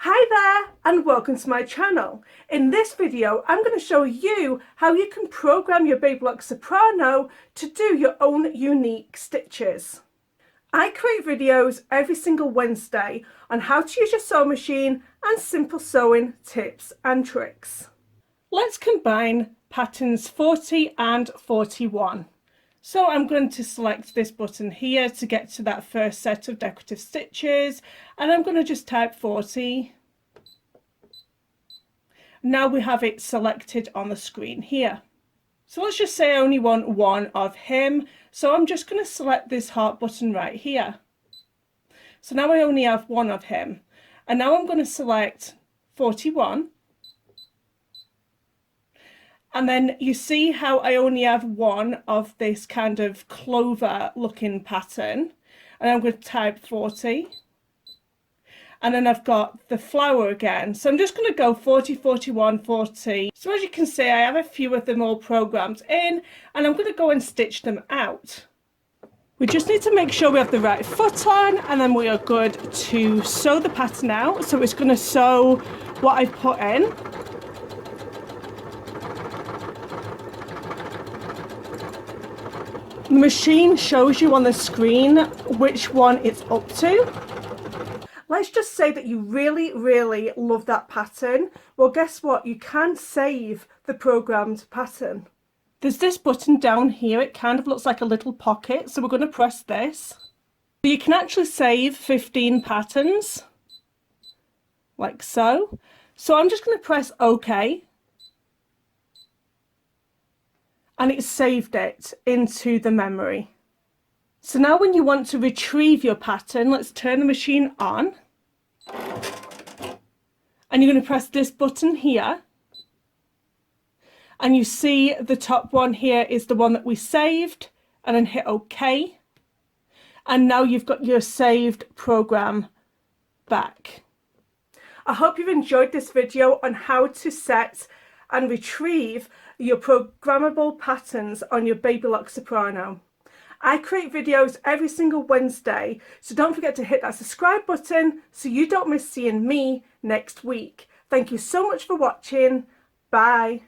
Hi there and welcome to my channel. In this video I'm going to show you how you can program your Baby Lock Soprano to do your own unique stitches. I create videos every single Wednesday on how to use your sewing machine and simple sewing tips and tricks. Let's combine patterns 40 and 41. So I'm going to select this button here to get to that first set of decorative stitches, and I'm going to just type 40. Now we have it selected on the screen here. So let's just say I only want one of him. So I'm just going to select this heart button right here. So now I only have one of him. And now I'm going to select 41. And then you see how I only have one of this kind of clover looking pattern. And I'm going to type 40. And then I've got the flower again. So I'm just going to go 40, 41, 40. So as you can see, I have a few of them all programmed in, and I'm going to go and stitch them out. We just need to make sure we have the right foot on, and then we are good to sew the pattern out. So it's going to sew what I've put in. The machine shows you on the screen which one it's up to. Let's just say that you really love that pattern. Well, guess what? You can save the programmed pattern. There's this button down here. It kind of looks like a little pocket. So we're going to press this. So you can actually save 15 patterns, like so. So I'm just going to press OK. And it saved it into the memory. So now when you want to retrieve your pattern, let's turn the machine on. And you're going to press this button here. And you see the top one here is the one that we saved. And then hit OK. And now you've got your saved program back. I hope you've enjoyed this video on how to set and retrieve your programmable patterns on your Baby Lock Soprano. I create videos every single Wednesday, so don't forget to hit that subscribe button so you don't miss seeing me next week. Thank you so much for watching. Bye.